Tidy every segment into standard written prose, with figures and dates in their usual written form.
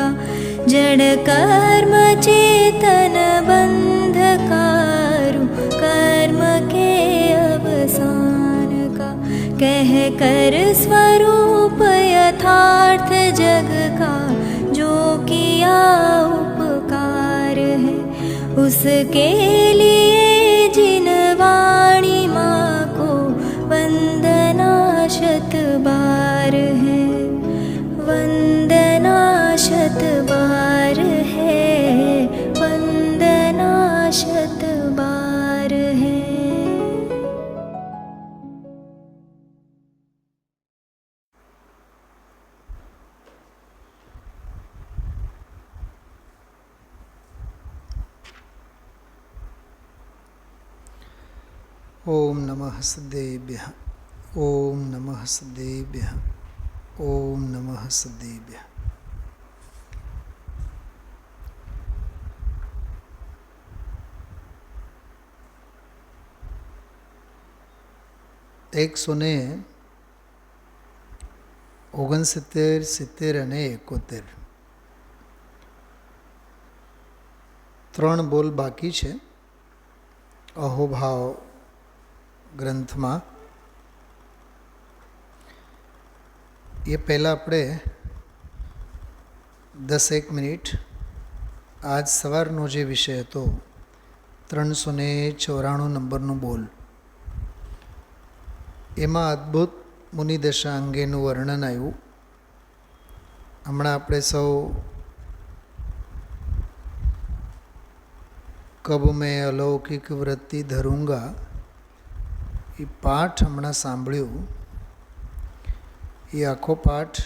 का जड़ कर्म चेतन बंधकारु कर्म के अवसान का कह कर स्वरूप यथार्थ जग का जो किया उपकार है उसके लिए जिन वाणी माँ को वंदना शत बार है वंदना शत बार है वंदना शत बार है। ओम नमः सदेभ्यः ओम नमः सदेभ्यः ओम नमः सदेभ्यः। 169, 70 અને 71 3 બોલ બાકી છે અહોભાવ ગ્રંથમાં. એ પહેલાં આપણે 10-1 મિનિટ આજ સવારનો જે વિષય હતો 394 નંબરનો બોલ, એમાં અદ્ભુત મુનિદશા અંગેનું વર્ણન આવ્યું. હમણાં આપણે સૌ કબ મેં અલૌકિક વૃત્તિ ધરૂંગા એ પાઠ હમણાં સાંભળ્યું. એ આખો પાઠ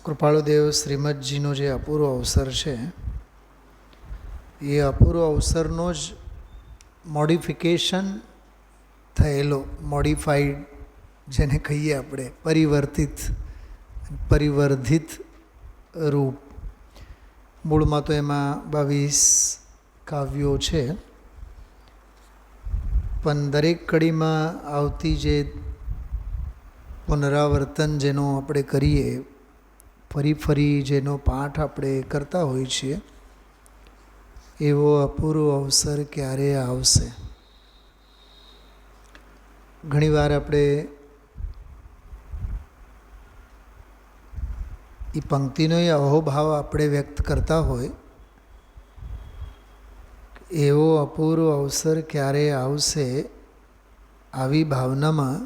કૃપાળુદેવ શ્રીમદજીનો જે અપૂર્વ અવસર છે એ અપૂર્વ અવસરનો જ મોડિફિકેશન થયેલો, મોડિફાઈડ જેને કહીએ આપણે, પરિવર્ધિત રૂપ. મૂળમાં તો એમાં 22 કાવ્યો છે, પણ દરેક કડીમાં આવતી જે પુનરાવર્તન જેનો આપણે કરીએ, ફરી જેનો પાઠ આપણે કરતા હોઈએ છીએ, એવો અપૂર્વ અવસર ક્યારે આવશે. ઘણીવાર આપણે એ પંક્તિનો એ અહોભાવ આપણે વ્યક્ત કરતા હોય, એવો અપૂર્વ અવસર ક્યારે આવશે, આવી ભાવનામાં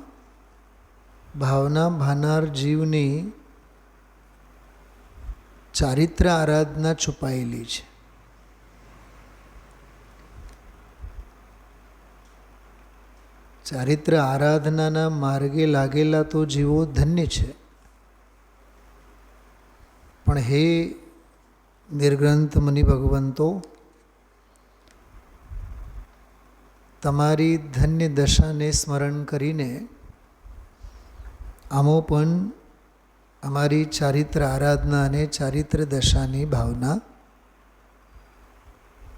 ભાવના ભાનાર જીવની ચારિત્ર આરાધના છુપાયેલી છે. ચારિત્ર આરાધનાના માર્ગે લાગેલા તો જીવો ધન્ય છે, પણ હે નિર્ગ્રંથ મુનિ ભગવંતો, તમારી ધન્ય દશાને સ્મરણ કરીને આમો પણ અમારી ચારિત્ર આરાધના અને ચારિત્ર દશાની ભાવના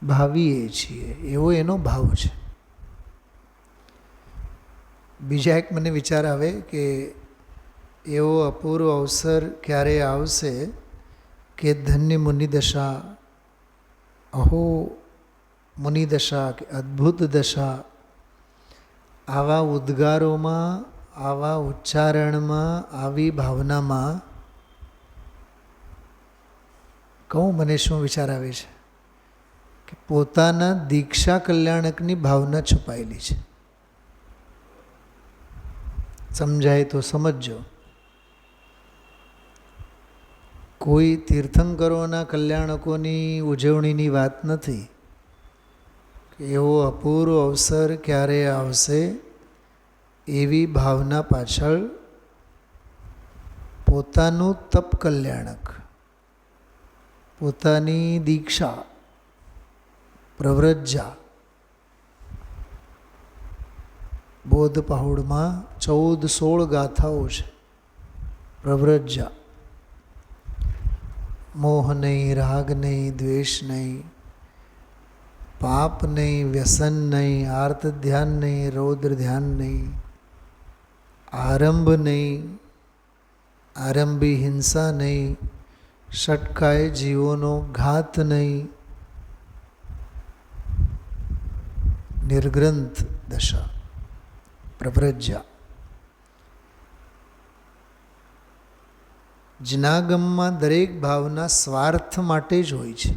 ભાવીએ છીએ, એવો એનો ભાવ છે. બીજા એક મને વિચાર આવે કે એવો અપૂર્વ અવસર ક્યારે આવશે કે ધન્ય મુનિદશા, અહો મુનિદશા કે અદ્ભુત દશા, આવા ઉદ્ગારોમાં, આવા ઉચ્ચારણમાં, આવી ભાવનામાં કહું મને શું વિચાર આવે છે કે પોતાના દીક્ષા કલ્યાણકની ભાવના છુપાયેલી છે. સમજાય તો સમજજો. કોઈ તીર્થંકરોના કલ્યાણકોની ઉજવણીની વાત નથી. એવો અપૂર્વ અવસર ક્યારે આવશે, એવી ભાવના પાછળ પોતાનું તપ કલ્યાણક, પોતાની દીક્ષા, પ્રવ્રજ્જા, બોધ પહોળમાં 14-16 ગાથાઓ છે. પ્રવ્રજ્જા, મોહ નહીં, રાગ નહીં, દ્વેષ નહીં, પાપ નહીં, વ્યસન નહીં, આર્ત ધ્યાન નહીં, રૌદ્ર ધ્યાન નહીં, આરંભ નહીં, આરંભી હિંસા નહીં, ષટકાય જીવોનો ઘાત નહીં, નિર્ગ્રંથ દશા પ્રવ્રજ્યા. જ્ઞાગમમાં દરેક ભાવના સ્વાર્થ માટે જ હોય છે.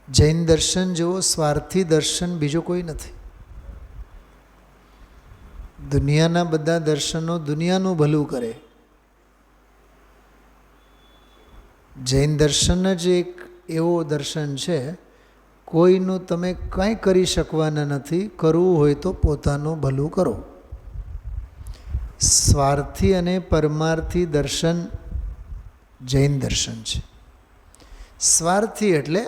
જૈન દર્શન જેવો સ્વાર્થી દર્શન બીજો કોઈ નથી. દુનિયાના બધા દર્શનો દુનિયાનું ભલું કરે. જૈન દર્શન જ એક એવો દર્શન છે, કોઈનું તમે કાંઈ કરી શકવાના નથી, કરવું હોય તો પોતાનું ભલું કરો. સ્વાર્થી અને પરમાર્થી દર્શન જૈન દર્શન છે. સ્વાર્થી એટલે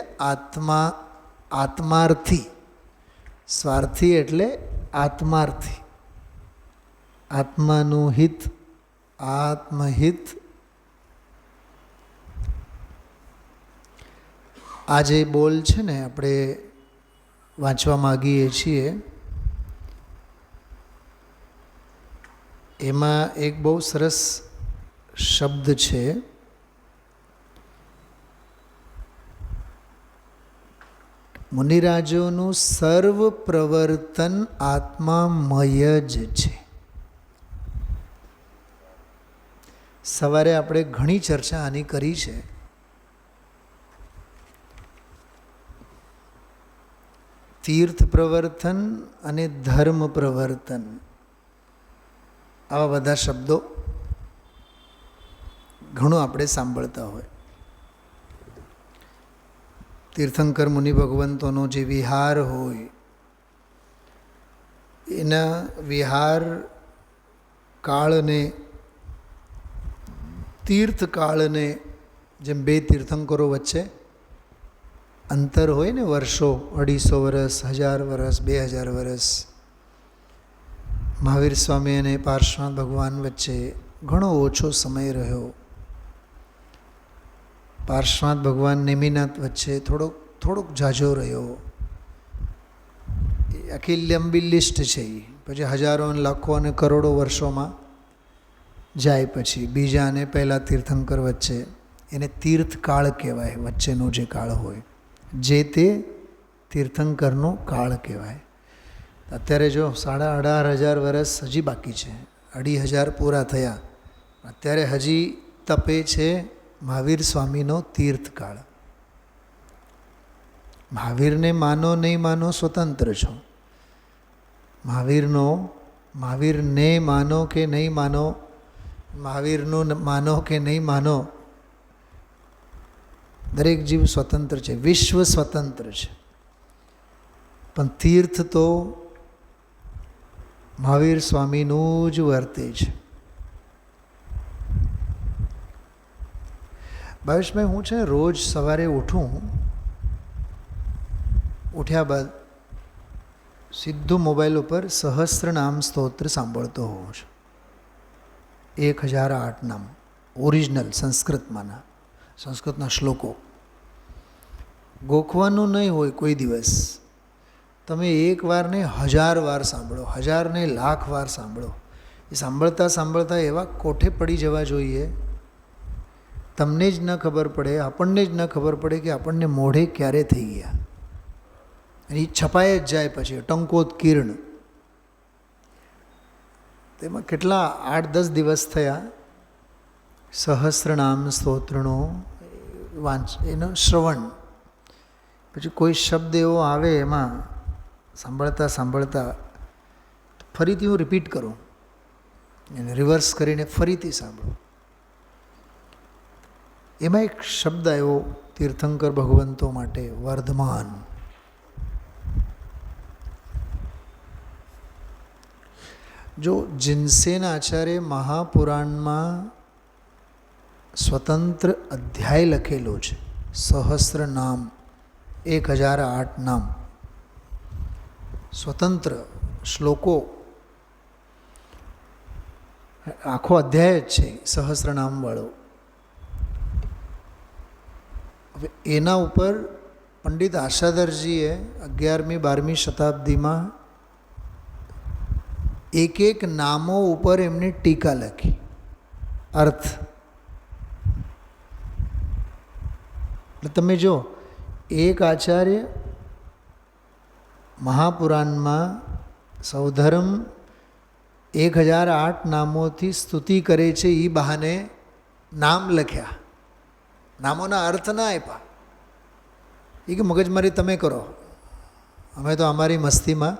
આત્માર્થી. સ્વાર્થી એટલે આત્માર્થી. આત્માનું હિત, આત્મહિત. આ જે બોલ છે ને આપણે વાંચવા માગીએ છીએ, એમાં એક બહુ સરસ શબ્દ છે, મુનિરાજોનું સર્વ પ્રવર્તન આત્મામય જ છે. સવારે આપણે ઘણી ચર્ચા આની કરી છે. તીર્થ પ્રવર્તન અને ધર્મ પ્રવર્તન, આવા બધા શબ્દો ઘણું આપણે સાંભળતા હોય. તીર્થંકર મુનિ ભગવંતોનો જે વિહાર હોય, એના વિહાર કાળને, તીર્થકાળને, જેમ બે તીર્થંકરો વચ્ચે અંતર હોય ને, વર્ષો, 250 વર્ષ, 1000 વર્ષ, 2000 વર્ષ. મહાવીર સ્વામી અને પાર્શ્વનાથ ભગવાન વચ્ચે ઘણો ઓછો સમય રહ્યો. પાર્શ્વનાથ ભગવાન નેમિનાથ વચ્ચે થોડોક ઝાઝો રહ્યો. આખી લંબી લિસ્ટ છે. પછી હજારો, લાખો અને કરોડો વર્ષોમાં જાય. પછી બીજા અને પહેલા તીર્થંકર વચ્ચે, એને તીર્થકાળ કહેવાય. વચ્ચેનો જે કાળ હોય, જે તે તીર્થંકરનો કાળ કહેવાય. અત્યારે જો 18,500 વર્ષ હજી બાકી છે. 2,500 પૂરા થયા, અત્યારે હજી તપે છે મહાવીર સ્વામીનો તીર્થકાળ. મહાવીરને માનો નહીં માનો સ્વતંત્ર છો. મહાવીરને માનો કે નહીં માનો, મહાવીરનું માનો કે નહીં માનો, દરેક જીવ સ્વતંત્ર છે. વિશ્વ સ્વતંત્ર છે. પણ તીર્થ તો મહાવીર સ્વામીનું જ વર્તે છે. ભાવેશભાઈ, હું છે રોજ સવારે ઉઠ્યા બાદ સીધું મોબાઈલ ઉપર સહસ્ત્રનામ સ્તોત્ર સાંભળતો હોઉં છું. 1008 નામ, ઓરિજિનલ સંસ્કૃતના શ્લોકો. ગોખવાનું નહીં હોય કોઈ દિવસ. તમે એક વાર ને 1000 વાર સાંભળો, 1000 ને લાખ વાર સાંભળો. એ સાંભળતા સાંભળતા એવા કોઠે પડી જવા જોઈએ, તમને જ ન ખબર પડે, આપણને જ ન ખબર પડે કે આપણને મોઢે ક્યારે થઈ ગયા. અને એ છપાઈ જ જાય. પછી ટંકોત્કીર્ણ. તેમાં કેટલા 8-10 દિવસ થયા સહસ્રનામ સ્તોત્રનો એનો શ્રવણ. પછી કોઈ શબ્દ એવો આવે એમાં સાંભળતા સાંભળતા ફરીથી હું રિપીટ કરું, એને રિવર્સ કરીને ફરીથી સાંભળું. એમાં એક શબ્દ આવ્યો તીર્થંકર ભગવંતો માટે, વર્ધમાન. જો જીનસેના આચાર્ય મહાપુરાણમાં સ્વતંત્ર અધ્યાય લખેલો છે, સહસ્ર નામ, 1008 નામ, સ્વતંત્ર શ્લોકો, આખો અધ્યાય જ છે સહસ્રનામવાળો. હવે એના ઉપર પંડિત આશાધરજીએ 11મી 12મી શતાબ્દીમાં એક નામો ઉપર એમની ટીકા લખી. અર્થ. એટલે તમે જો, એક આચાર્ય મહાપુરાણમાં સૌધર્મ 1008 નામોથી સ્તુતિ કરે છે. એ બહાને નામ લખ્યા, નામોના અર્થ ના આપ્યા. એ કે મગજમારી તમે કરો, અમે તો અમારી મસ્તીમાં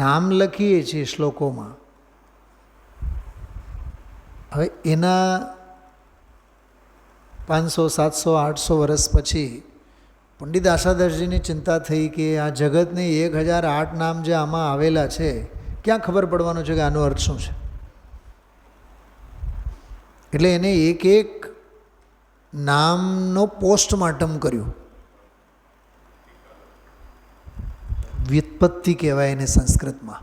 નામ લખીએ છીએ શ્લોકોમાં. હવે એના 500, 700, 800 વર્ષ પછી પંડિત આશાદાસજીની ચિંતા થઈ કે આ જગતને 1008 નામ જે આમાં આવેલા છે, ક્યાં ખબર પડવાનું છે કે આનો અર્થ શું છે. એટલે એને એક એક નામનો પોસ્ટમોર્ટમ કર્યું. વ્યુત્પત્તિ કહેવાય એને સંસ્કૃતમાં.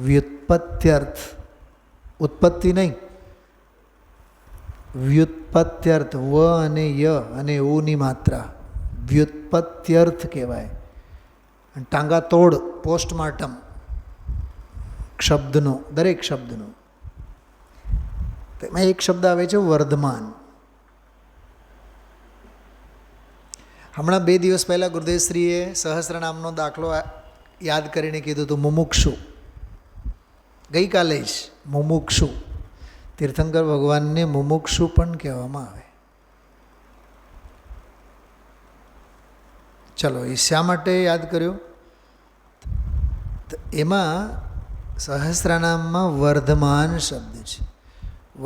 વ્યુત્પત્ત્યર્થ, ઉત્પત્તિ નહીં, વ્યુત્પત્ત્યર્થ. વ અને ય અને ઉની માત્રા વ્યુત્પત્ત્યર્થ કહેવાય. ટાંગા તોડ પોસ્ટમોર્ટમ શબ્દનો, દરેક શબ્દનો. એમાં એક શબ્દ આવે છે વર્ધમાન. હમણાં 2 દિવસ પહેલાં ગુરુદેવશ્રીએ સહસ્રનામનો દાખલો યાદ કરીને કીધું હતું, મુમુક્ષુ. ગઈકાલે જ મુમુક્ષુ. તીર્થંકર ભગવાનને મુમુક્ષુ પણ કહેવામાં આવે. ચલો, એ શા માટે યાદ કર્યો? એમાં સહસ્રનામમાં વર્ધમાન શબ્દ છે.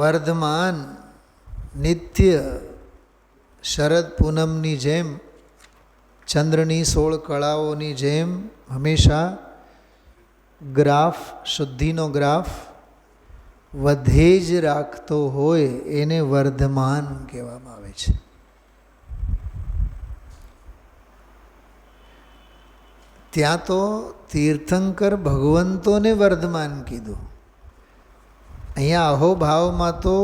વર્ધમાન નિત્ય શરદ પૂનમની જેમ, ચંદ્રની 16 કળાઓની જેમ હંમેશા ગ્રાફ, શુદ્ધિનો ગ્રાફ વધે જ રાખતો હોય એને વર્ધમાન કહેવામાં આવે છે. ત્યાં તો તીર્થંકર ભગવંતોને વર્ધમાન કીધું. અહીંયા અહોભાવમાં તો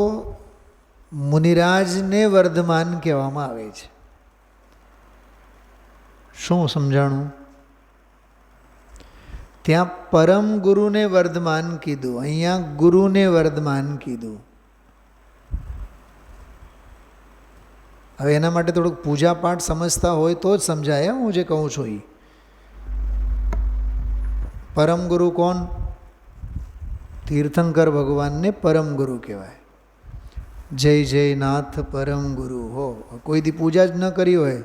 મુનિરાજને વર્ધમાન કહેવામાં આવે છે. શું સમજાણું? ત્યાં પરમ ગુરુને વર્ધમાન કીધું, અહીંયા ગુરુને વર્ધમાન કીધું. હવે એના માટે થોડુંક પૂજા પાઠ સમજતા હોય તો જ સમજાય. હું જે કહું છું એ પરમ ગુરુ કોણ? તીર્થંકર ભગવાનને પરમ ગુરુ કહેવાય. જય જય નાથ પરમ ગુરુ હો. કોઈ દી પૂજા જ ન કરી હોય,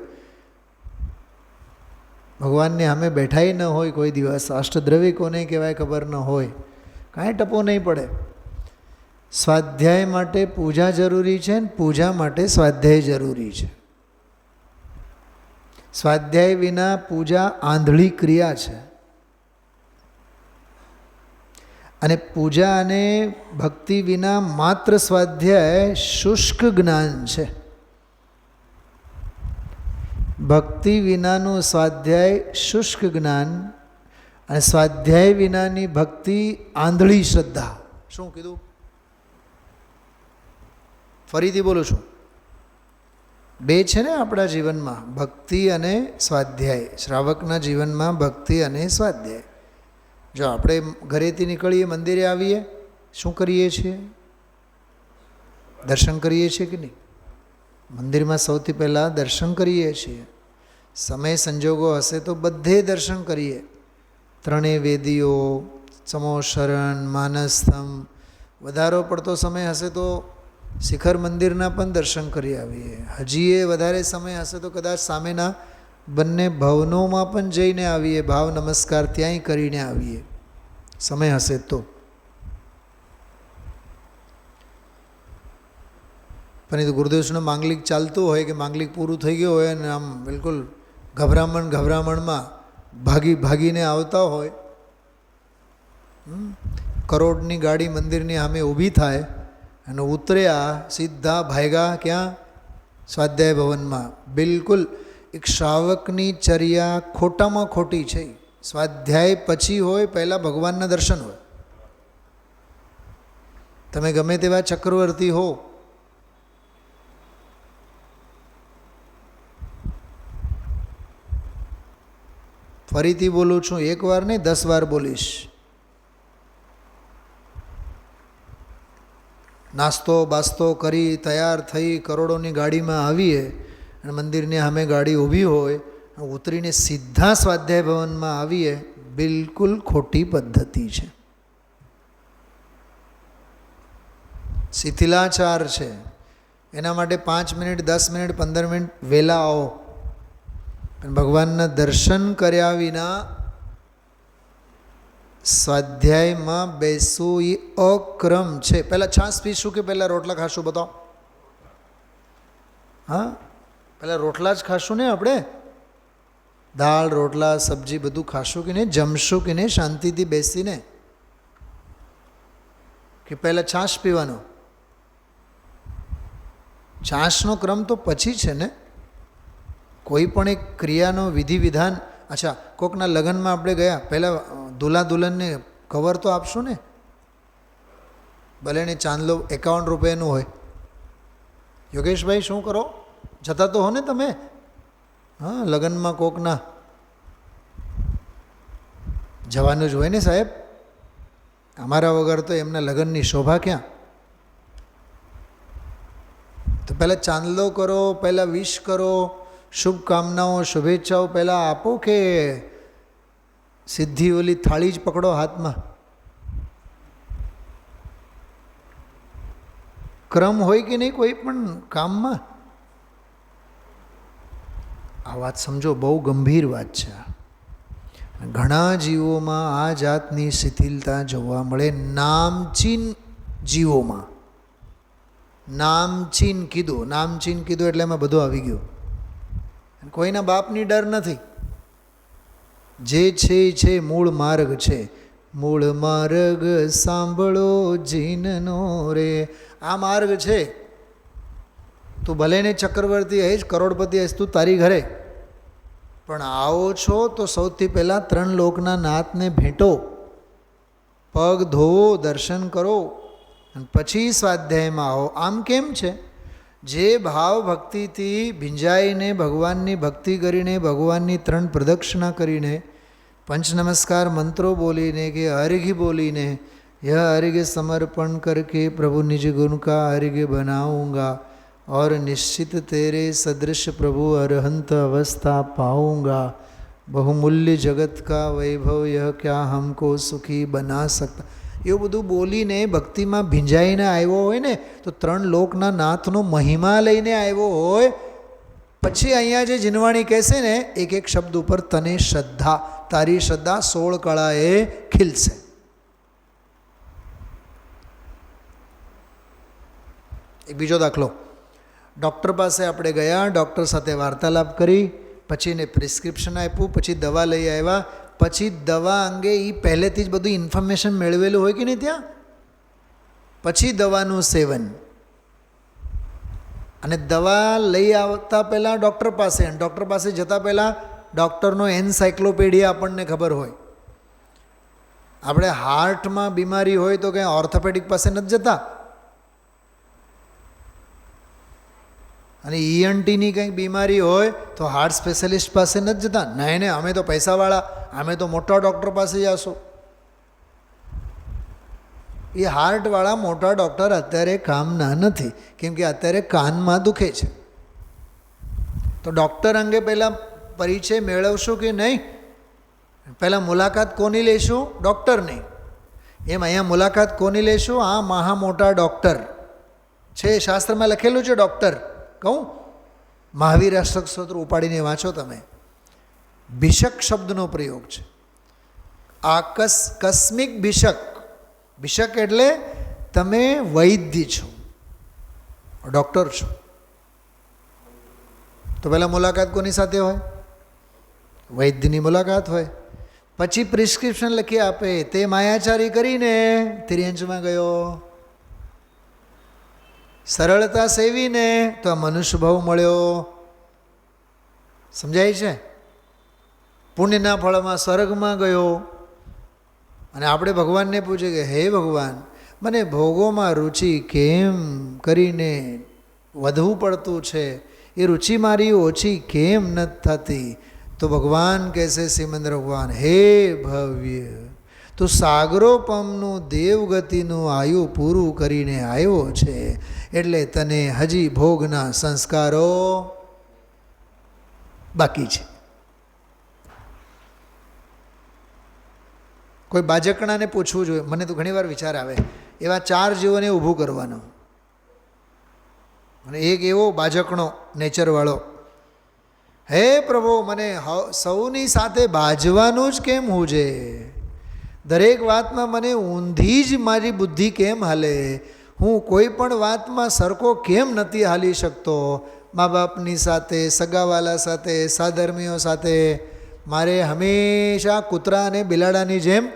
ભગવાનને સામે બેઠાય ન હોય કોઈ દિવસ, અષ્ટદ્રવ્ય કોને કહેવાય ખબર ન હોય, કાંઈ ટપો નહીં પડે. સ્વાધ્યાય માટે પૂજા જરૂરી છે ને પૂજા માટે સ્વાધ્યાય જરૂરી છે. સ્વાધ્યાય વિના પૂજા આંધળી ક્રિયા છે. અને પૂજા અને ભક્તિ વિના માત્ર સ્વાધ્યાય શુષ્ક જ્ઞાન છે. ભક્તિ વિનાનું સ્વાધ્યાય શુષ્ક જ્ઞાન, અને સ્વાધ્યાય વિનાની ભક્તિ આંધળી શ્રદ્ધા. શું કીધું? ફરીથી બોલું છું. 2 છે ને આપણા જીવનમાં, ભક્તિ અને સ્વાધ્યાય. શ્રાવકના જીવનમાં ભક્તિ અને સ્વાધ્યાય. જો આપણે ઘરેથી નીકળીએ, મંદિરે આવીએ, શું કરીએ છીએ? દર્શન કરીએ છીએ કે નહીં? મંદિરમાં સૌથી પહેલાં દર્શન કરીએ છીએ. સમય સંજોગો હશે તો બધે દર્શન કરીએ. 3 વેદીઓ, સમો શરણ, માનસસ્તંભ. વધારો પડતો સમય હશે તો શિખર મંદિરના પણ દર્શન કરી આવીએ. હજી એ વધારે સમય હશે તો કદાચ સામેના બંને ભવનોમાં પણ જઈને આવીએ, ભાવ નમસ્કાર ત્યાંય કરીને આવીએ, સમય હશે તો. પણ એ તો ગુરુદેવનો માંગલિક ચાલતું હોય કે માંગલિક પૂરું થઈ ગયું હોય અને આમ બિલકુલ ગભરામણમાં ભાગીને આવતા હોય. કરોડની ગાડી મંદિરની સામે ઊભી થાય અને ઉતર્યા, સીધા ભાગ્યા ક્યાં? સ્વાધ્યાય ભવનમાં. બિલકુલ એક શ્રાવકની ચર્યા ખોટામાં ખોટી છે. સ્વાધ્યાય પછી હોય, પહેલાં ભગવાનના દર્શન હોય. તમે ગમે તેવા ચક્રવર્તી હો, ફરીથી બોલું છું, 1 વાર નહીં 10 વાર બોલીશ. નાસ્તો બાસ્તો કરી તૈયાર થઈ કરોડોની ગાડીમાં આવીએ અને મંદિરની સામે ગાડી ઊભી હોય, ઉતરીને સીધા સ્વાધ્યાય ભવનમાં આવીએ, બિલકુલ ખોટી પદ્ધતિ છે, શિથિલાચાર છે. એના માટે 5 મિનિટ 10 મિનિટ 15 મિનિટ વહેલા આવો. અને ભગવાનના દર્શન કર્યા વિના સ્વાધ્યાયમાં બેસવું એ અક્રમ છે. પહેલાં છાશ પીશું કે પહેલાં રોટલા ખાશું? બતાવો. હા, પહેલાં રોટલા જ ખાશું ને આપણે? દાળ રોટલા સબ્જી બધું ખાશું કે નહીં? જમશું કે નહીં શાંતિથી બેસીને? કે પહેલાં છાશ પીવાનો? છાશનો ક્રમ તો પછી છે ને. કોઈ પણ એક ક્રિયાનો વિધિ વિધાન. અચ્છા, કોકના લગ્નમાં આપણે ગયા, પહેલાં દુલ્હા દુલ્હનને કવર તો આપશું ને, ભલે ને ચાંદલો 51 રૂપિયાનું હોય. યોગેશભાઈ શું કરો? જતા તો હો ને તમે? હા, લગ્નમાં કોકના જવાનું જ હોય ને સાહેબ. અમારા વગર તો એમના લગ્નની શોભા ક્યાં? તો પહેલાં ચાંદલો કરો, પહેલાં વિશ કરો, શુભકામનાઓ શુભેચ્છાઓ પહેલાં આપો કે સીધી ઓલી થાળી જ પકડો હાથમાં? ક્રમ હોય કે નહીં કોઈ પણ કામમાં? આ વાત સમજો, બહુ ગંભીર વાત છે. ઘણા જીવોમાં આ જાતની શિથિલતા જોવા મળે. નામચીન જીવોમાં. નામચીન કીધું, નામચીન કીધું એટલે એમાં બધું આવી ગયું. કોઈના બાપની ડર નથી. જે છે મૂળ માર્ગ છે. મૂળ માર્ગ સાંભળો જીનનો રે. આ માર્ગ છે. તું ભલે ને ચક્રવર્તી હઈશ, કરોડપતિ હઈશ, તું તારી ઘરે, પણ આવો છો તો સૌથી પહેલાં 3 લોકના નાથને ભેટો, પગ ધોવો, દર્શન કરો અને પછી સ્વાધ્યાયમાં આવો. આમ કેમ છે? જે ભાવ ભક્તિથી ભીંજાઈને ભગવાનની ભક્તિ કરીને, ભગવાનની 3 પ્રદક્ષિણા કરીને, પંચ નમસ્કાર મંત્રો બોલીને કે अर्घ्य બોલીને, यह अर्घ्य समर्पण करके प्रभु निज गुण का अर्घ्य बनाऊंगा और निश्चित तेरे सदृश प्रभु अरहंत अवस्था पाऊंगा. बहुमूल्य जगत का वैभव यह क्या हमको सुखी बना सकता. એવું બધું બોલીને ભક્તિમાં ભીંજાઈને આવ્યો હોય ને, તો 3 લોકના નાથનો મહિમા લઈને આવ્યો હોય. પછી અહીંયા જે જીનવાણી કહેશે ને, એક એક શબ્દ ઉપર તને શ્રદ્ધા, તારી શ્રદ્ધા 16 કળાએ ખીલશે. એક બીજો દાખલો. ડૉક્ટર પાસે આપણે ગયા, ડૉક્ટર સાથે વાર્તાલાપ કરી, પછી એને પ્રિસ્ક્રિપ્શન આપ્યું, પછી દવા લઈ આવ્યા. પછી દવા અંગે એ પહેલેથી જ બધું ઇન્ફોર્મેશન મેળવેલું હોય કે નહીં ત્યાં. પછી દવાનું સેવન. અને દવા લઈ આવતા પહેલાં ડૉક્ટર પાસે, અને ડૉક્ટર પાસે જતાં પહેલાં ડૉક્ટરનો એન્સાઇક્લોપીડિયા આપણને ખબર હોય. આપણે હાર્ટમાં બીમારી હોય તો કંઈ ઓર્થોપેડિક પાસે નથી જતા, અને ENTની કંઈક બીમારી હોય તો હાર્ટ સ્પેશિયાલિસ્ટ પાસે નથી જતા. નહીં ને, અમે તો પૈસાવાળા, અમે તો મોટા ડૉક્ટર પાસે જશું. એ હાર્ટવાળા મોટા ડૉક્ટર અત્યારે કામના નથી, કેમ કે અત્યારે કાનમાં દુખે છે. તો ડૉક્ટર અંગે પહેલાં પરિચય મેળવશું કે નહીં? પહેલાં મુલાકાત કોની લેશું? ડૉક્ટરની. એમ અહીંયા મુલાકાત કોની લેશું? આ મહા મોટા ડૉક્ટર છે, શાસ્ત્રમાં લખેલું છે ડૉક્ટર. કહું, મહાવીર અષ્ટક સ્તોત્ર ઉપાડીને વાંચો તમે. ભિષક શબ્દનો પ્રયોગ છે. આકસ્મિક ભિષક. ભિષક એટલે તમે વૈદ્ય છો, ડૉક્ટર છો. તો પહેલાં મુલાકાત કોની સાથે હોય? વૈદ્યની મુલાકાત હોય. પછી પ્રિસ્ક્રિપ્શન લખી આપે. તે માયાચારી કરીને તિર્યંજમાં ગયો, સરળતા સેવીને તો આ મનુષ્ય ભાવ મળ્યો. સમજાય છે? પુણ્યના ફળમાં સ્વર્ગમાં ગયો. અને આપણે ભગવાનને પૂછે કે હે ભગવાન, મને ભોગોમાં રુચિ કેમ કરીને વધવું પડતું છે, એ રુચિ મારી ઓછી કેમ નથી થતી? તો ભગવાન કહેશે, શ્રીમંદર ભગવાન, હે ભવ્ય, તો સાગરોપમનું દેવગતિનું આયુ પૂરું કરીને આવ્યો છે, એટલે તને હજી ભોગના સંસ્કારો બાકી છે. કોઈ બાજકણાને પૂછવું જોઈએ. મને તો ઘણીવાર વિચાર આવે, એવા 4 જીવોને ઊભું કરવાનો, અને એક એવો બાજકણો નેચરવાળો, હે પ્રભુ મને સૌની સાથે બાજવાનું જ કેમ હું છે? દરેક વાતમાં મને ઊંધી જ મારી બુદ્ધિ કેમ હાલે? હું કોઈ પણ વાતમાં સરખો કેમ નથી હાલી શકતો? મા બાપની સાથે, સગાવાલા સાથે, સાધર્મીઓ સાથે મારે હંમેશા કૂતરા અને બિલાડાની જેમ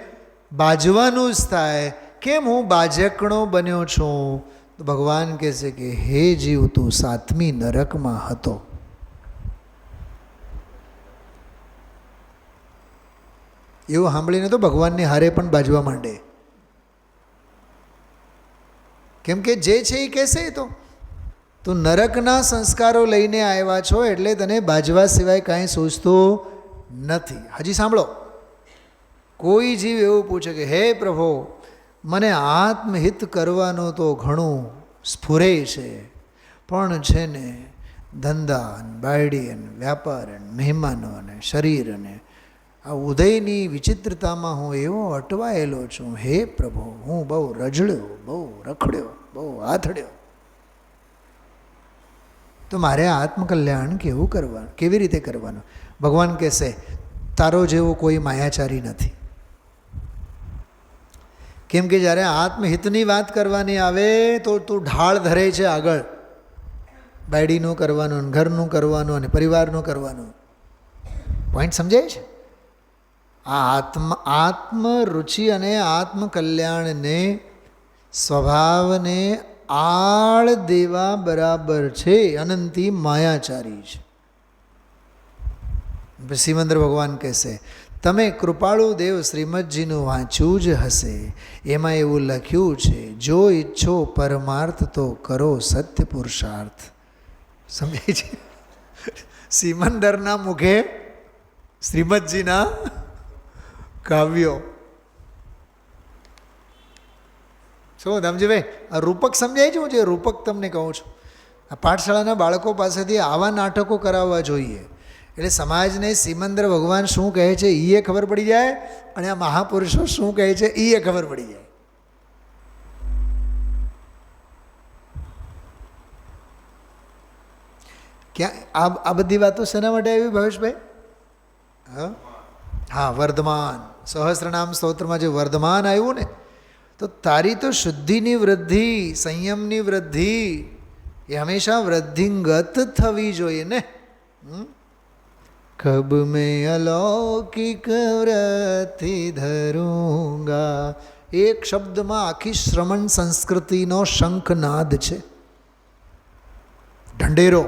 બાજવાનું જ થાય. કેમ હું બાજકણો બન્યો છું? તો ભગવાન કહે છે કે હે જીવ, તું 7મી નરકમાં હતો. એવું સાંભળીને તો ભગવાનની હારે પણ બાજવા માંડે. કેમ કે જે છે એ કહેશે, તો તું નરકના સંસ્કારો લઈને આવ્યા છો, એટલે તને બાજવા સિવાય કાંઈ સૂઝતું નથી. હજી સાંભળો, કોઈ જીવ એવું પૂછે કે હે પ્રભુ મને આત્મહિત કરવાનું તો ઘણું સ્ફુરે છે, પણ છે ને ધંધા અને બાયડી અને વ્યાપાર અને મહેમાનો અને શરીર અને આ ઉદયની વિચિત્રતામાં હું એવો અટવાયેલો છું. હે પ્રભુ હું બહુ રજળ્યો, બહુ રખડ્યો, બહુ આથડ્યો. તો મારે આત્મકલ્યાણ કેવું કરવાનું, કેવી રીતે કરવાનું? ભગવાન કહેશે તારો જેવો કોઈ માયાચારી નથી. કેમ કે જ્યારે આત્મહિતની વાત કરવાની આવે તો તું ઢાળ ધરે છે આગળ. બાયડીનું કરવાનું, ઘરનું કરવાનું અને પરિવારનું કરવાનું. પોઈન્ટ સમજાય છે? આ આત્મરુચિ અને આત્મકલ્યાણને સ્વભાવને આળ દેવા બરાબર છે, અનંતી માયાચારી છે. સિમંદર ભગવાન કહેશે તમે કૃપાળુ દેવ શ્રીમદજીનું વાંચ્યું જ હશે, એમાં એવું લખ્યું છે જો ઈચ્છો પરમાર્થ તો કરો સત્ય પુરુષાર્થ. સમજાય છે? સિમંદરના મુખે શ્રીમદજીના કાવ્યો. શું ધામજીભાઈ, આ રૂપક સમજાય છે? હું જે રૂપક તમને કહું છું, આ પાઠશાળાના બાળકો પાસેથી આવા નાટકો કરાવવા જોઈએ, એટલે સમાજને સિમંદર ભગવાન શું કહે છે એ ખબર પડી જાય, અને આ મહાપુરુષો શું કહે છે એ ખબર પડી જાય. ક્યાં આ બધી વાતો શેના માટે આવી ભાવેશભાઈ? હા, વર્ધમાન સહસ્રનામ સ્તોત્રમાં જે વર્ધમાન આવ્યું ને, તો તારી તો શુદ્ધિની વૃદ્ધિ, સંયમની વૃદ્ધિ એ હંમેશા વૃદ્ધિંગત થવી જોઈએ ને. કબ મેં અલૌકિક વૃત્તિ ધરૂંગા, એક શબ્દમાં આખી શ્રમણ સંસ્કૃતિનો શંખનાદ છે, ઢંઢેરો.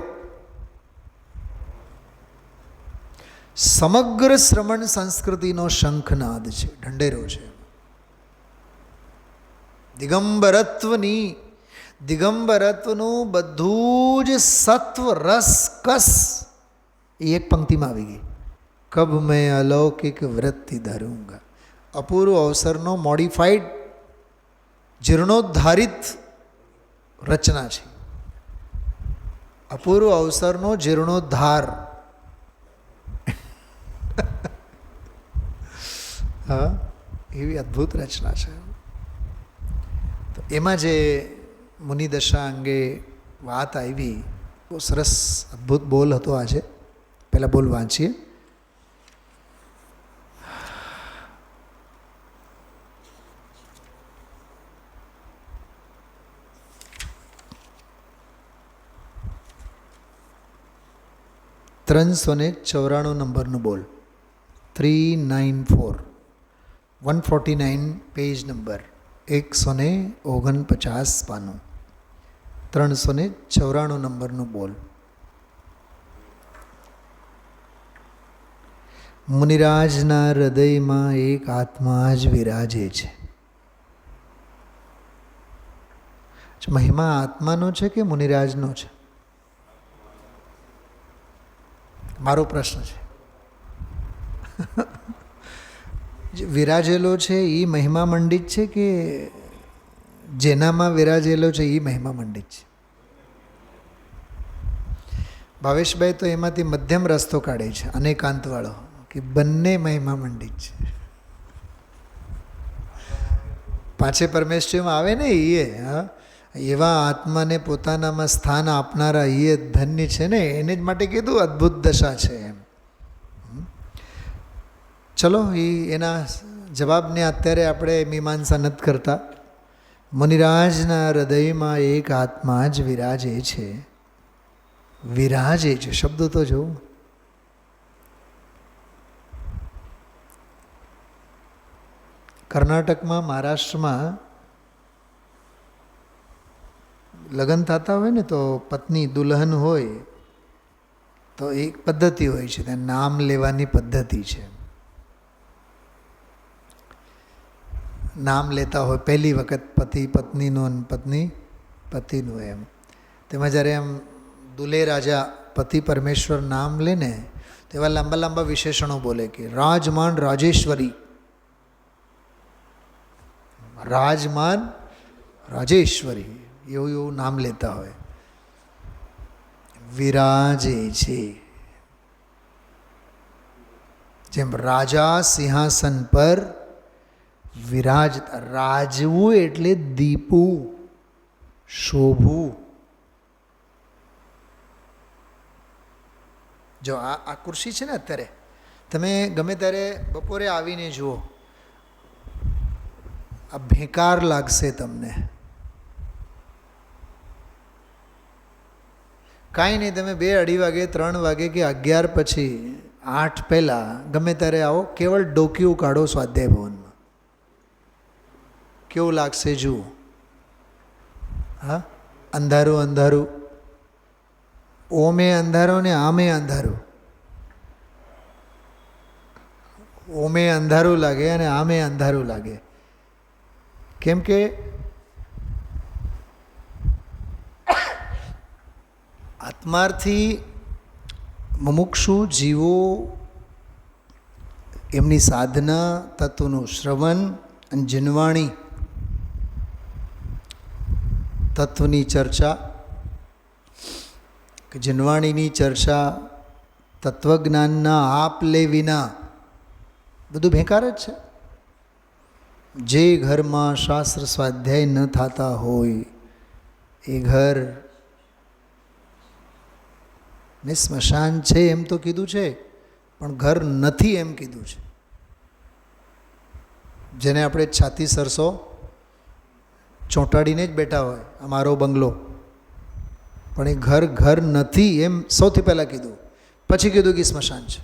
સમગ્ર શ્રમણ સંસ્કૃતિનો શંખનાદ છે, ઢંઢેરો છે. દિગંબરત્વનું બધું જ સત્વ રસ કસ એ એક પંક્તિમાં આવી ગઈ. કબ મેં અલૌકિક વૃત્તિ ધરૂંગા. અપૂર્વ અવસરનો મોડિફાઈડ જીર્ણોદ્ધારિત રચના છે. અપૂર્વ અવસરનો જીર્ણોદ્ધાર. હા, એવી અદ્ભુત રચના છે. તો એમાં જે મુનિદશા અંગે વાત આવી, બહુ સરસ અદ્ભુત બોલ હતો. આજે પહેલાં બોલ વાંચીએ. $394 બોલ, 394, 149 પેજ નંબર, 149 પાનું, 394 બોલ. મુનિરાજના હૃદયમાં એક આત્મા જ વિરાજે છે. મહિમા આત્માનો છે કે મુનિરાજનો છે? મારો પ્રશ્ન છે. જે વિરાજેલો છે એ મહિમા મંડિત છે કે જેનામાં વિરાજેલો છે એ મહિમા મંડિત છે? ભાવેશભાઈ તો એમાંથી મધ્યમ રસ્તો કાઢે છે, અનેકાંતવાળો, કે બંને મહિમા મંડિત છે. પાંચે પરમેશ્વરીમાં આવે ને એ, હા, એવા આત્માને પોતાનામાં સ્થાન આપનારા એ ધન્ય છે ને, એને જ માટે કીધું અદ્ભુત દશા છે એમ. ચલો, એના જવાબને અત્યારે આપણે મીમાંસા નથી કરતા. મુનિરાજના હૃદયમાં એક આત્મા જ વિરાજે છે. વિરાજે છે શબ્દો તો જો. કર્ણાટકમાં, મહારાષ્ટ્રમાં લગ્ન થતા હોય ને તો પત્ની દુલ્હન હોય તો એક પદ્ધતિ હોય છે, ત્યાં નામ લેવાની પદ્ધતિ છે. નામ લેતા હોય પહેલી વખત પતિ પત્નીનું અને પત્ની પતિનું એમ. તેમાં જ્યારે એમ દુલે રાજા પતિ પરમેશ્વર નામ લે ને તો એવા લાંબા લાંબા વિશેષણો બોલે કે રાજમાન રાજેશ્વરી, રાજમાન રાજેશ્વરી, એવું એવું નામ લેતા હોય. વિરાજે છે, જેમ રાજા સિંહાસન પર વિરાજતા. રાજવું એટલે દીપવું, શોભવું. જો આ ખુરશી છે ને, અત્યારે તમે ગમે ત્યારે બપોરે આવીને જુઓ, આ ભેકાર લાગશે તમને. કાંઈ નહીં, તમે 2-2:30 વાગે, 3 વાગે કે 11 પછી 8 પહેલાં ગમે ત્યારે આવો, કેવળ ડોકિયું કાઢો સ્વાધ્યાય ભવનમાં, કેવું લાગશે જુઓ. હા, અંધારું અંધારું, ઓમે અંધારો ને આમે અંધારું. ઓમે અંધારું લાગે અને આમે અંધારું લાગે. કેમ કે આત્માર્થી મુમુક્ષુ જીવો એમની સાધના, તત્વનું શ્રવણ અને જીનવાણી, તત્વની ચર્ચા કે જીનવાણીની ચર્ચા, તત્વજ્ઞાનના આપ લે વિના બધું બેકાર જ છે. જે ઘરમાં શાસ્ત્ર સ્વાધ્યાય ન થતા હોય એ ઘર ને સ્મશાન છે એમ તો કીધું છે, પણ ઘર નથી એમ કીધું છે. જેને આપણે છાતી સરસો ચોંટાડીને જ બેઠા હોય, અમારો બંગલો, પણ એ ઘર ઘર નથી એમ સૌથી પહેલાં કીધું. પછી કીધું કે સ્મશાન છે.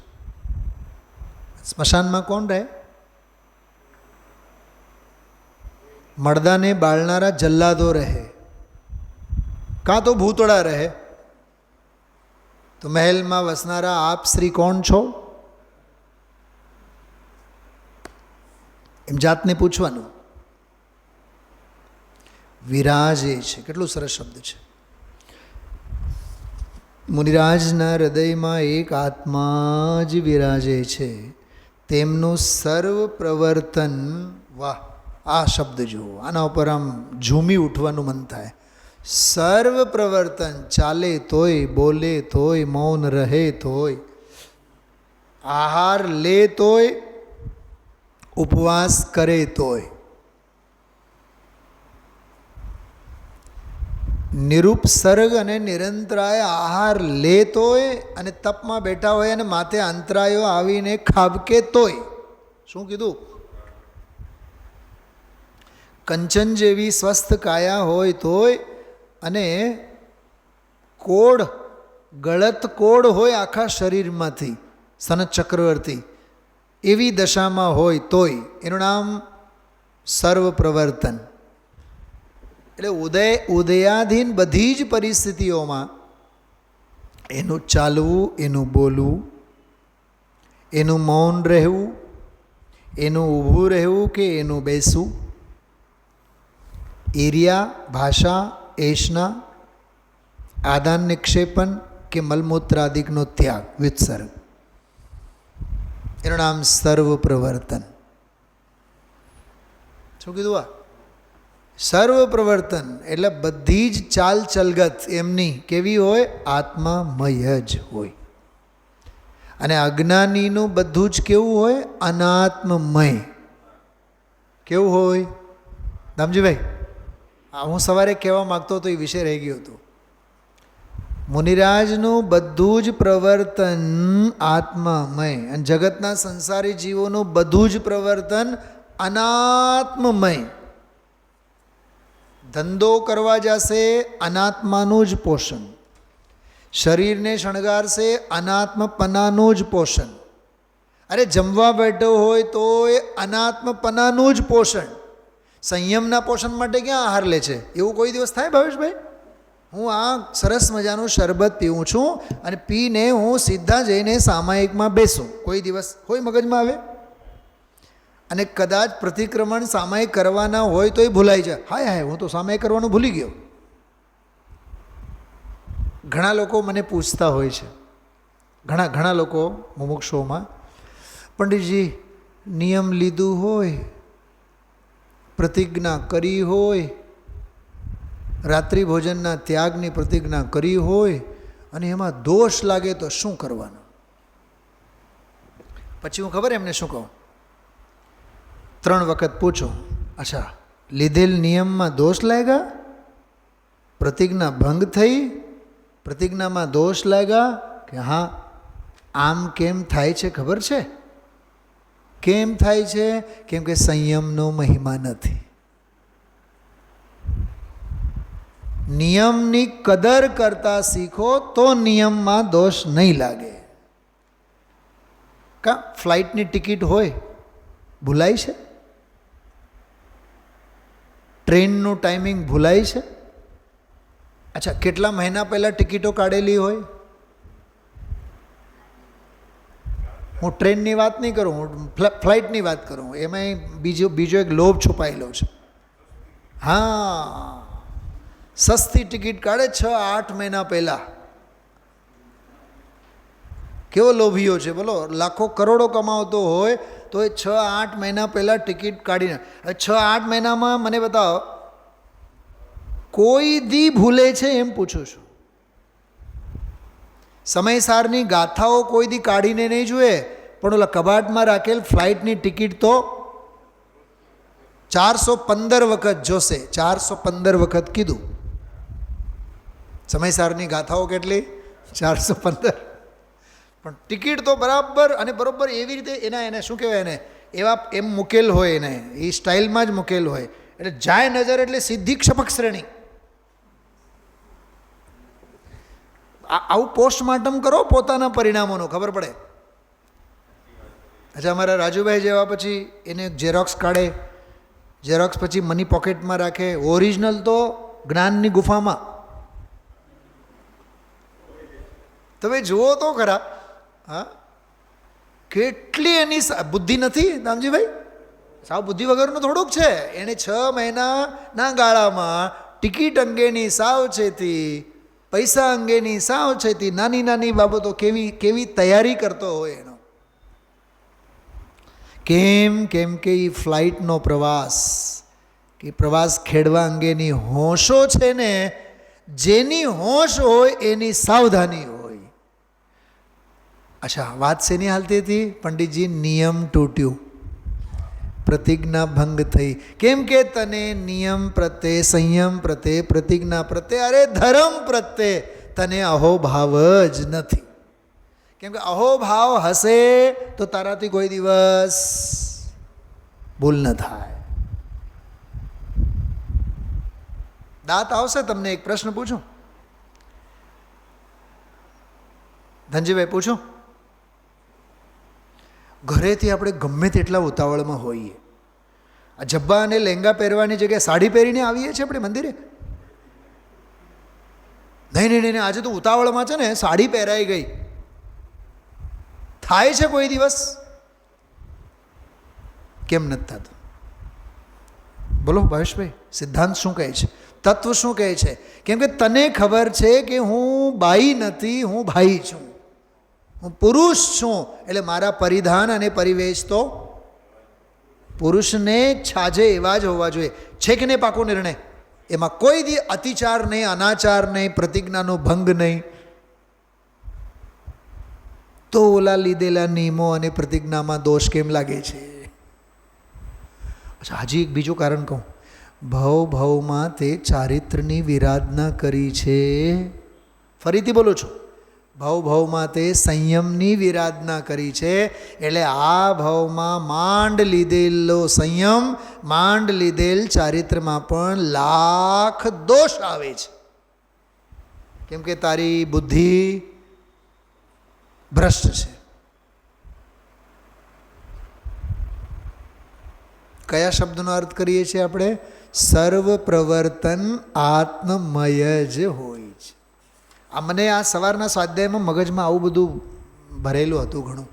સ્મશાનમાં કોણ રહે? મડદાને બાળનારા જલ્લાદો રહે, કાં તો ભૂતળા રહે. તો મહેલમાં વસનારા આપ શ્રી કોણ છો? એમ જાતને પૂછવાનું. વિરાજે છે, કેટલું સરસ શબ્દ છે. મુનિરાજના હૃદયમાં એક આત્મા જ વિરાજે છે, તેમનું સર્વ પ્રવર્તન. વાહ, આ શબ્દ જુઓ, આના ઉપર આમ ઝૂમી ઉઠવાનું મન થાય. સર્વ પ્રવર્તન, ચાલે તોય, બોલે તોય, મૌન રહે તોય, આહાર લે તોય, ઉપવાસ કરે તોય, નિરુપસર્ગ અને નિરંતરાય આહાર લે તોય, અને તપમાં બેઠા હોય અને માથે અંતરાયો આવીને ખાબકે તોય. શું કીધું? કંચન જેવી સ્વસ્થ કાયા હોય તોય, અને કોડ, ગળત કોડ હોય આખા શરીરમાંથી, સનત ચક્રવર્તી એવી દશામાં હોય તોય, એનું નામ સર્વ પ્રવર્તન. એટલે ઉદયાધીન બધી જ પરિસ્થિતિઓમાં એનું ચાલવું, એનું બોલવું, એનું મૌન રહેવું, એનું ઊભું રહેવું કે એનું બેસવું, એરિયા, ભાષા, એશના, આદાન નિક્ષેપન કે મલમૂત્રાદિકનો ત્યાગ, વિત્સર્ગ, એનું નામ સર્વ પ્રવર્તન. શું કીધું? આ સર્વ પ્રવર્તન એટલે બધી જ ચાલ ચલગત એમની કેવી હોય? આત્મામય જ હોય. અને અજ્ઞાનીનું બધું જ કેવું હોય? અનાત્મમય. કેવું હોય દામજીભાઈ? હું સવારે કહેવા માગતો હતો, એ વિષય રહી ગયો હતો. મુનિરાજનું બધું જ પ્રવર્તન આત્મામય અને જગતના સંસારી જીવોનું બધું જ પ્રવર્તન અનાત્મમય. ધંધો કરવા જશે અનાત્માનું જ પોષણ, શરીરને શણગારશે અનાત્મપનાનું જ પોષણ. અરે જમવા બેઠો હોય તો એ અનાત્મપનાનું જ પોષણ. સંયમના પોષણ માટે ક્યાં આહાર લે છે? એવું કોઈ દિવસ થાય ભાવેશભાઈ? હું આ સરસ મજાનું શરબત પીવું છું અને પીને હું સીધા જઈને સામાયિકમાં બેસું, કોઈ દિવસ હોય મગજમાં આવે? અને કદાચ પ્રતિક્રમણ સામાયિક કરવાના હોય તો એ ભૂલાઈ જાય. હાય હાય, હું તો સામાયિક કરવાનું ભૂલી ગયો. ઘણા લોકો મને પૂછતા હોય છે, ઘણા લોકો મુમુક્ષોમાં, પંડિતજી નિયમ લીધું હોય, પ્રતિજ્ઞા કરી હોય, રાત્રિ ભોજનના ત્યાગની પ્રતિજ્ઞા કરી હોય અને એમાં દોષ લાગે તો શું કરવાનું? પછી હું ખબર એમને શું કહું? 3 વખત પૂછો, અચ્છા લીધેલ નિયમમાં દોષ લાગ્યા? પ્રતિજ્ઞા ભંગ થઈ? પ્રતિજ્ઞામાં દોષ લાગ્યા? કે હા, આમ કેમ થાય છે ખબર છે? કેમ થાય છે? કેમ કે સંયમનો મહિમા નથી. નિયમની કદર કરતા શીખો તો નિયમમાં દોષ નહીં લાગે. કા ફ્લાઇટની ટિકિટ હોય, ભૂલાય છે? ટ્રેનનું ટાઈમિંગ ભૂલાય છે? અચ્છા, કેટલા મહિના પહેલાં ટિકિટો કાઢેલી હોય? હું ટ્રેનની વાત નહીં કરું, હું ફ્લાઇટની વાત કરું. એમાં બીજો એક લોભ છુપાયેલો છે. હા, સસ્તી ટિકિટ કાઢે 6-8 મહિના પહેલાં. કેવો લોભીઓ છે બોલો! લાખો કરોડો કમાવતો હોય તો એ 6-8 મહિના પહેલાં ટિકિટ કાઢીને, 6-8 મહિનામાં મને બતાવો કોઈ દી ભૂલે છે એમ પૂછું છું. સમયસારની ગાથાઓ કોઈ દી કાઢીને નહીં જોઈએ, પણ ઓલા કબાટમાં રાખેલ ફ્લાઇટની ટિકિટ તો 415 વખત જોશે. 415 વખત કીધું. સમયસારની ગાથાઓ કેટલી? 415. પણ ટિકિટ તો બરાબર અને બરાબર એવી રીતે એને શું કહેવાય, એને એવા એમ મૂકેલ હોય, એને એ સ્ટાઇલમાં જ મૂકેલ હોય, એટલે જાય નજર એટલે સીધી ક્ષપક શ્રેણી. આવું પોસ્ટમોર્ટમ કરો પોતાના પરિણામોનું, ખબર પડે. અચ્છા, અમારા રાજુભાઈ જેવા પછી એને ઝેરોક્સ કાઢે, ઝેરોક્સ પછી મની પોકેટમાં રાખે, ઓરિજિનલ તો જ્ઞાનની ગુફામાં. તમે જુઓ તો ખરા, હા, કેટલી એની બુદ્ધિ નથી દામજીભાઈ? સાવ બુદ્ધિ વગરનું થોડુંક છે. એણે 6 મહિનાના ગાળામાં ટિકિટ અંગેની સાવચેતી, પૈસા અંગેની સાવચેતી, નાની નાની બાબતો કેવી તૈયારી કરતો હોય એનો. કેમ કે એ ફ્લાઇટનો પ્રવાસ, કે પ્રવાસ ખેડવા અંગેની હોશો છે ને, જેની હોશ હોય એની સાવધાની હોય. અચ્છા, વાત શેની હાલતી હતી? પંડિતજી, નિયમ તૂટ્યું, પ્રતિજ્ઞા ભંગ થઈ. કેમ કે તને નિયમ પ્રત્યે, સંયમ પ્રત્યે, પ્રતિજ્ઞા પ્રત્યે, અરે ધર્મ પ્રત્યે તને અહોભાવ જ નથી. કેમ કે અહોભાવ હશે તો તારાથી કોઈ દિવસ ભૂલ ન થાય. દાંત આવશે તમને. એક પ્રશ્ન પૂછું ધનજીભાઈ, પૂછો. ઘરેથી આપણે ગમે તેટલા ઉતાવળમાં હોઈએ, આ જબ્બા અને લહેંગા પહેરવાની જગ્યાએ સાડી પહેરીને આવીએ છીએ આપણે મંદિરે. નહીં, આજે તો ઉતાવળમાં છે ને સાડી પહેરાઈ ગઈ. થાય છે કોઈ દિવસ? કેમ નથી થતું? બોલો ભાવેશભાઈ, સિદ્ધાંત શું કહે છે? તત્વ શું કહે છે? કેમ કે તને ખબર છે કે હું બાઈ નથી, હું ભાઈ છું, હું પુરુષ છું, એટલે મારા પરિધાન અને પરિવેશ તો પુરુષને છાજે એવા જ હોવા જોઈએ. છે કે નહીં પાકો નિર્ણય? એમાં કોઈ દી અતિચાર નહીં, અનાચાર નહીં, પ્રતિજ્ઞાનો ભંગ નહીં. તો ઓલા લીધેલા નિયમો અને પ્રતિજ્ઞામાં દોષ કેમ લાગે છે? અચ્છા, હજી એક બીજું કારણ કહું. ભવમાં તે ચારિત્રની વિરાધના કરી છે. ફરીથી બોલું છું, ભવમાં તે સંયમની વિરાધના કરી છે. એટલે આ ભવમાં માંડ લીધેલો સંયમ, માંડ લીધેલ ચારિત્રમાં પણ લાખ દોષ આવે છે. કેમ કે તારી બુદ્ધિ ભ્રષ્ટ છે. કયા શબ્દનો અર્થ કરીએ છીએ આપણે? સર્વ પ્રવર્તન આત્મમય જ હોય છે. આ મને આ સવારના સ્વાધ્યાયમાં મગજમાં આવું બધું ભરેલું હતું ઘણું.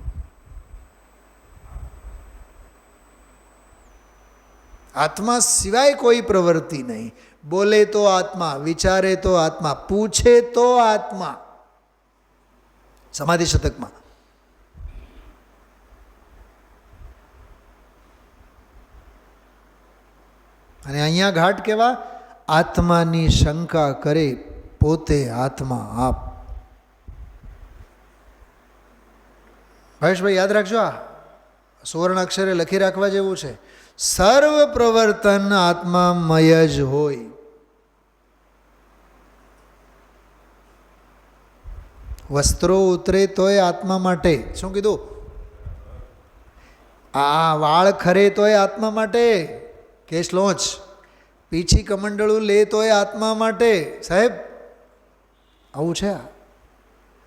આત્મા સિવાય કોઈ પ્રવૃત્તિ નહીં. બોલે તો આત્મા, વિચારે તો આત્મા, પૂછે તો આત્મા. સમાધિ શતકમાં અને અહીંયા ઘાટ કેવા? આત્માની શંકા કરે પોતે આત્મા આપ. ભાવેશભાઈ યાદ રાખજો, આ સુવર્ણ અક્ષરે લખી રાખવા જેવું છે. સર્વ પ્રવર્તન આત્મામય જ હોય. વસ્ત્રો ઉતરે તોય આત્મા માટે. શું કીધું? આ વાળ ખરે તોય આત્મા માટે. કેશ લોચ પીછી કમંડળું લે તોય આત્મા માટે. સાહેબ આવું છે.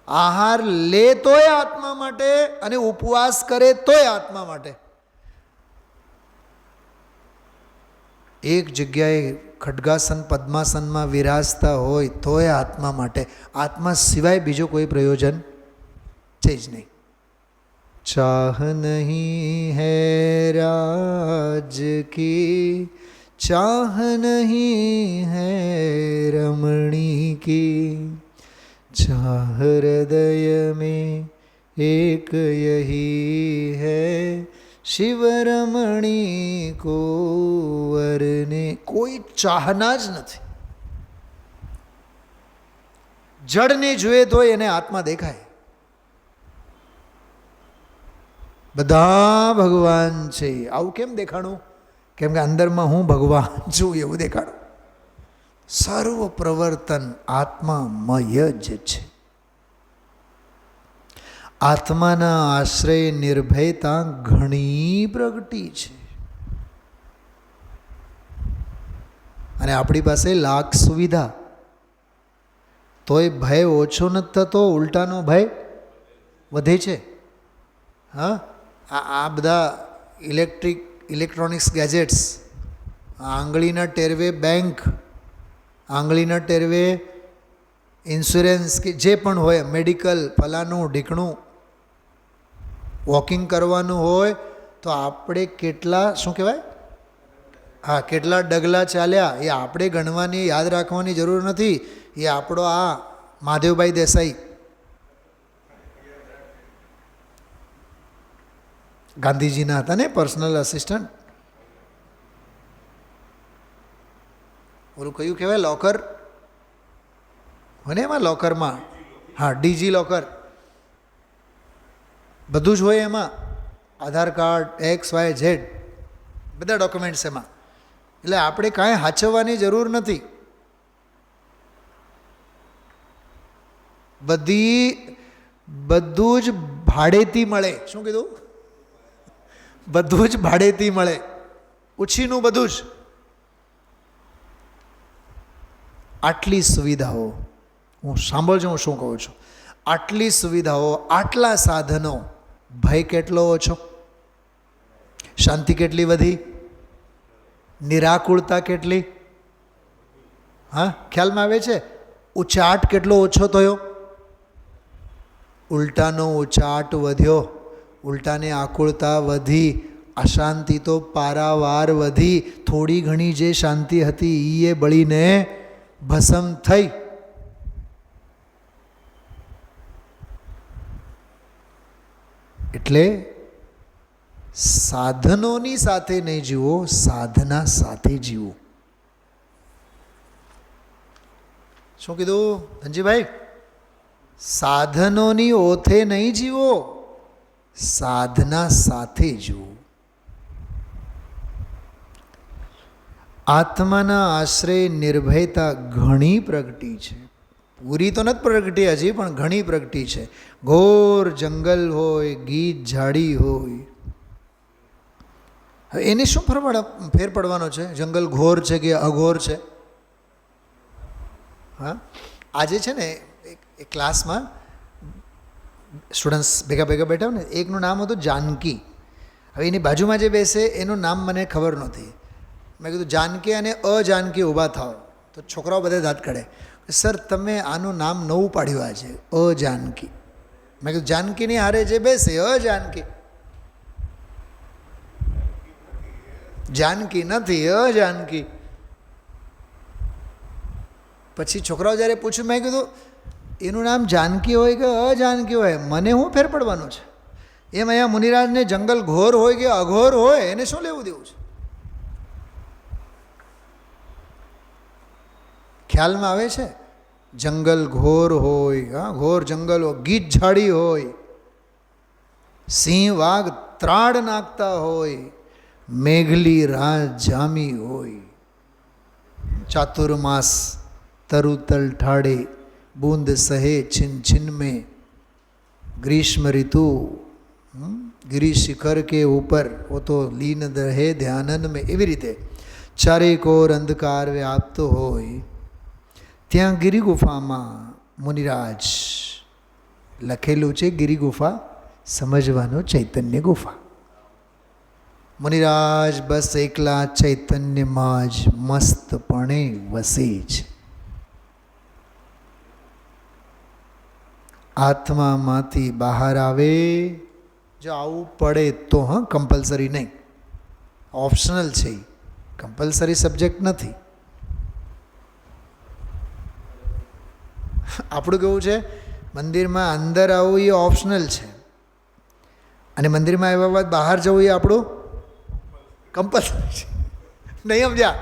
આહાર લે તોય આત્મા માટે અને ઉપવાસ કરે તોય આત્મા માટે. એક જગ્યાએ ખડગાસન પદ્માસનમાં વિરાજતા હોય તોય આત્મા માટે. આત્મા સિવાય બીજો કોઈ પ્રયોજન છે જ નહીં. ચાહ નહીં હૈ રાજ કી, ચાહ નહીં હૈ રમણી કી, ચાહ હૃદય में एक यही है शिव रमणी को वरने. કોઈ ચાહના જ નથી. જડને જોઈએ તો એને આત્મા દેખાય. બધા ભગવાન છે. આવું કેમ દેખાડું? કેમ કે અંદરમાં હું ભગવાન છું એવું દેખાડું. સર્વ પ્રવર્તન આત્મામય જ છે. આત્માના આશ્રય નિર્ભયતા ઘણી પ્રગટી છે. અને આપણી પાસે લાખ સુવિધા તોય ભય ઓછો નથી થતો, ઉલટાનો ભય વધે છે. હા, આ બધા ઇલેક્ટ્રોનિક્સ ગેજેટ્સ, આંગળીના ટેરવે બેંક, આંગળીના ટેરવે ઇન્સ્યોરન્સ કે જે પણ હોય, મેડિકલ ફલાનું ઢીકણું, વોકિંગ કરવાનું હોય તો આપણે કેટલા, શું કહેવાય, હા, કેટલા ડગલા ચાલ્યા એ આપણે ગણવાની, યાદ રાખવાની જરૂર નથી. એ આપણો આ મહાદેવભાઈ દેસાઈ ગાંધીજીના હતા ને પર્સનલ આસિસ્ટન્ટ. ઓલું કયું કહેવાય, લોકર હોય ને, એમાં લોકરમાં, હા, ડીજી લોકર, બધું જ હોય એમાં. આધાર કાર્ડ, XYZ બધા ડોક્યુમેન્ટ્સ એમાં. એટલે આપણે કાંઈ હાચવવાની જરૂર નથી. બધું જ ભાડેથી મળે. શું કીધું? બધું જ ભાડેથી મળે. ઉછીનું બધું જ. આટલી સુવિધાઓ, હું સાંભળજો હું શું કહું છું. આટલી સુવિધાઓ, આટલા સાધનો, ભય કેટલો ઓછો, શાંતિ કેટલી વધી, નિરાકુળતા કેટલી, હા, ખ્યાલમાં આવે છે? ઉચાટ કેટલો ઓછો થયો. ઉલટાનો ઉચાટ વધ્યો, ઉલટાને આકુળતા વધી, અશાંતિ તો પારાવાર વધી. થોડી ઘણી જે શાંતિ હતી એ બળીને ભસ્મ થઈ. એટલે સાધનોની સાથે નહીં જીવો, સાધના સાથે જીવો. શું કીધું ધનજીભાઈ? સાધનોની ઓથે નહીં જીવો, સાધના સાથે જીવો. આત્માના આશ્રય નિર્ભયતા ઘણી પ્રગટી છે. પૂરી તો નથી પ્રગટી હજી, પણ ઘણી પ્રગટી છે. ઘોર જંગલ હોય, ગીચ ઝાડી હોય, હવે એને શું ફેર પડવાનો છે? જંગલ ઘોર છે કે અઘોર છે? હા, આજે છે ને એક ક્લાસમાં સ્ટુડન્ટ્સ ભેગા બેઠા ને, એકનું નામ હતું જાનકી. હવે એની બાજુમાં જે બેસે એનું નામ મને ખબર નહોતી. મેં કીધું જાનકી અને અજાનકી ઊભા થાવ, તો છોકરાઓ બધા દાંત કાઢે. સર તમે આનું નામ નવું પાડ્યું આજે, અજાનકી. મેં કીધું જાનકીની હારે જે બેસે અજાનકી. જાનકી નથી, અજાનકી. પછી છોકરાઓ જ્યારે પૂછ્યું, મેં કીધું એનું નામ જાનકી હોય કે અજાનકી હોય, મને શું ફેર પડવાનો છે? એમ અહીંયા મુનિરાજને જંગલ ઘોર હોય કે અઘોર હોય, એને શું લેવું દેવું છે? ખ્યાલમાં આવે છે? જંગલ ઘોર હોય, હા, ઘોર જંગલ હોય, ગીચ ઝાડી હોય, સિંહ વાઘ ત્રાડ નાખતા હોય, મેઘલી રાત જામી હોય, ચાતુર્માસ તરુતલ ઠાડે, बूंद सहे छिन छिन में, ग्रीष्म ऋतु गिरी शिखर के ऊपर वो तो लीन रहे ध्यानन में. एवी रीते चारे कोर अंधकार व्याप्त होय ત્યાં ગિરી ગુફામાં મુનિરાજ લખેલું છે. ગિરી ગુફા સમજવાનો ચૈતન્ય ગુફા. મુનિરાજ બસ એકલા ચૈતન્યમાં જ મસ્તપણે વસે છે. આત્મામાંથી બહાર આવે, જો આવું પડે તો, હા, કમ્પલસરી નહીં, ઓપ્શનલ છે, કમ્પલસરી સબ્જેક્ટ નથી. આપણું કેવું છે? મંદિરમાં અંદર આવવું એ ઓપ્શનલ છે, અને મંદિરમાં આવ્યા બાદ બહાર જવું એ આપણું કમ્પલસરી છે. નહીં સમજ્યા?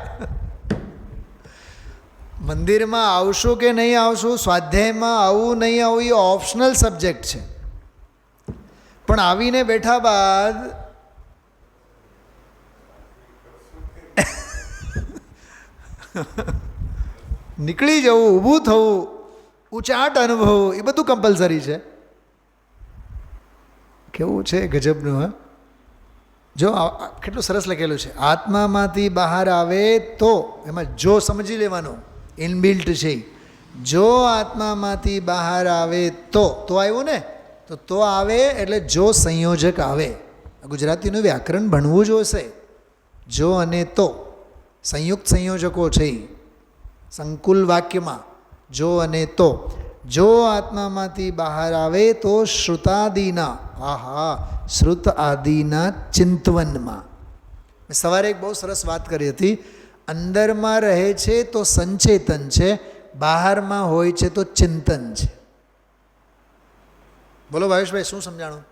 મંદિરમાં આવશું કે નહીં આવશું, સ્વાધ્યાયમાં આવવું નહીં આવવું એ ઓપ્શનલ સબ્જેક્ટ છે. પણ આવીને બેઠા બાદ નીકળી જવું, ઊભું થવું, ઉચાટ અનુભવ, એ બધું કમ્પલસરી છે. કેવું છે ગજબનું! હા, જો કેટલું સરસ લખેલું છે. આત્મામાંથી બહાર આવે તો, એમાં જો સમજી લેવાનું, ઇનબિલ્ટ છે. જો આત્મામાંથી બહાર આવે તો આવ્યું ને, તો આવે એટલે જો સંયોજક આવે. ગુજરાતીનું વ્યાકરણ ભણવું જોશે. જો અને તો સંયુક્ત સંયોજકો છે સંકુલ વાક્યમાં. જો અને તો, જો આત્મામાંથી બહાર આવે તો શ્રુતાદિના, આહા, શ્રુત આદિના ચિંતવનમાં. મેં સવારે એક બહુ સરસ વાત કરી હતી. અંદરમાં રહે છે તો સંચેતન છે, બહારમાં હોય છે તો ચિંતન છે. બોલો ભાવેશભાઈ, શું સમજાણું?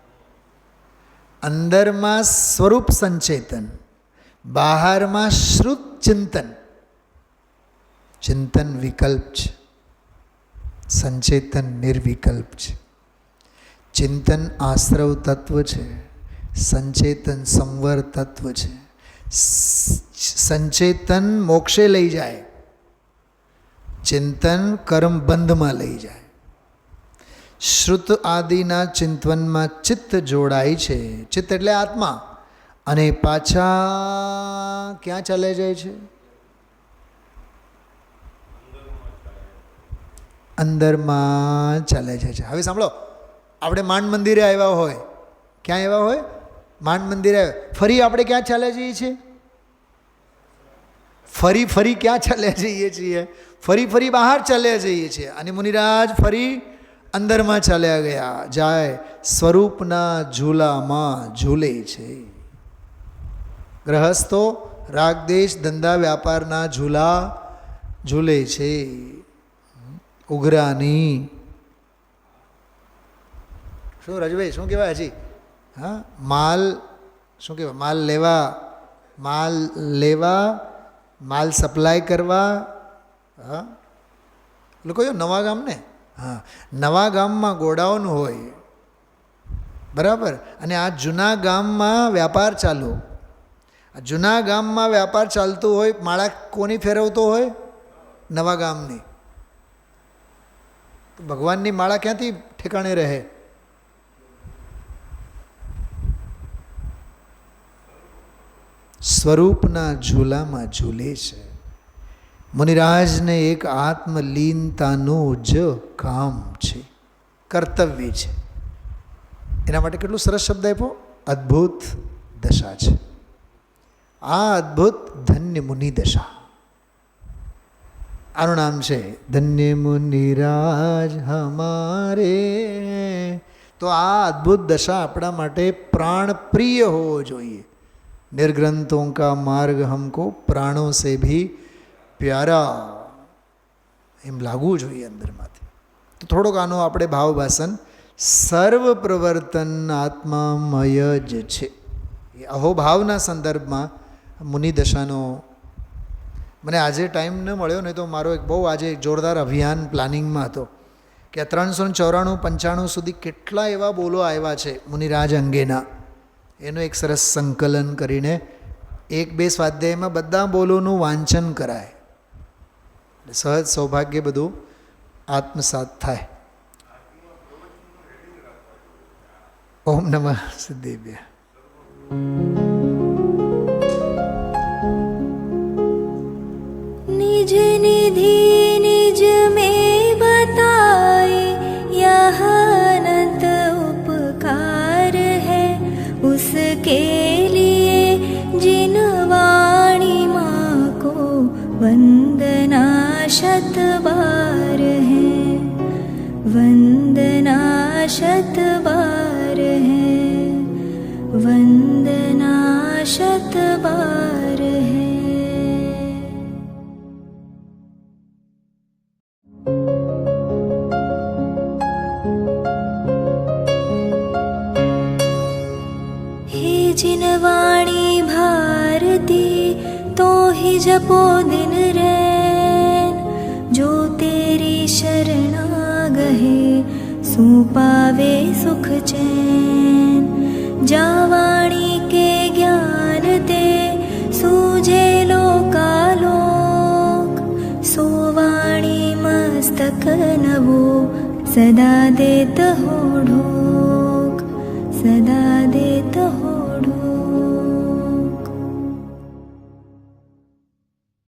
અંદરમાં સ્વરૂપ સંચેતન, બહારમાં શ્રુત ચિંતન. ચિંતન વિકલ્પ છે, સંચેતન નિર્વિકલ્પ છે. ચિંતન આશ્રવ તત્વ છે, સંચેતન સંવર તત્વ છે. સંચેતન મોક્ષે લઈ જાય, ચિંતન કર્મબંધમાં લઈ જાય. શ્રુત આદિના ચિંતવનમાં ચિત્ત જોડાય છે. ચિત્ત એટલે આત્મા, અને પાછા ક્યાં ચાલે જાય છે? અંદરમાં ચાલે જાય છે. હવે સાંભળો, આપણે માંડ મંદિરે આવ્યા હોય, ક્યાં આવ્યા હોય? માંડ મંદિરે આવ્યા, ફરી આપણે ક્યાં ચાલ્યા જઈએ છીએ? ફરી ક્યાં ચાલ્યા જઈએ છીએ? ફરી બહાર ચાલ્યા જઈએ છીએ. અને મુનિરાજ ફરી અંદરમાં ચાલ્યા ગયા જાય, સ્વરૂપના ઝૂલામાં ઝૂલે છે. ગ્રહસ્થો રાગદેશ ધંધા વ્યાપારના ઝૂલા ઝૂલે છે. ઉઘરાની શું રાજભાઈ, શું કહેવાય હજી? હા, માલ શું કહેવાય, માલ લેવા માલ સપ્લાય કરવા. હા, લોકો નવા ગામ ને, હા, નવા ગામમાં ગોડાઉન હોય, બરાબર, અને આ જૂના ગામમાં વ્યાપાર ચાલુ. જૂના ગામમાં વ્યાપાર ચાલતું હોય, માળા કોની ફેરવતો હોય? નવા ગામની. ભગવાનની માળા ક્યાંથી ઠેકાણે રહે? સ્વરૂપના ઝૂલામાં ઝૂલે છે. મુનિરાજને એક આત્મલીનતાનું જ કામ છે, કર્તવ્ય છે. એના માટે કેટલું સરસ શબ્દ આપ્યો, અદ્ભુત દશા છે. આ અદ્ભુત ધન્ય મુનિ દશા, આનું નામ છે ધન્ય મુનિરાજ હમારે. તો આ અદ્ભુત દશા આપણા માટે પ્રાણ પ્રિય હોવો જોઈએ. निर्ग्रंथों का मार्ग हमको प्राणों से भी प्यारा, એમ લાગવું જોઈએ અંદરમાંથી. તો થોડોક આનો આપણે ભાવભાષણ, સર્વ પ્રવર્તન આત્મામય જ છે, એ અહોભાવના સંદર્ભમાં મુનિદશાનો મને આજે ટાઈમ ન મળ્યો, નહીં તો મારો એક બહુ આજે જોરદાર અભિયાન પ્લાનિંગમાં હતો કે 394-95 સુધી કેટલા એવા બોલો આવ્યા છે મુનિરાજ અંગેના, એનું એક સરસ સંકલન કરીને 1-2 સ્વાધ્યાયમાં બધા બોલોનું વાંચન કરાય, સહજ સૌભાગ્ય બધું આત્મસાત થાય. ઓમ નમઃ સિદ્ધેભ્ય. निज निधि निज में बताए, यह अनंत उपकार है उसके लिए जिन वाणी माँ को वंदना शत बार है, वंदना शत बार है, वंदना शत बार है. जिन वाणी भारती तो ही जपो दिन रैन, जो तेरी शरणा गहे सो पावे सुख चैन. जा वाणी के ज्ञान ते सूझे लोकालोक, सो वाणी मस्तक नवो सदा देत हो ढोक.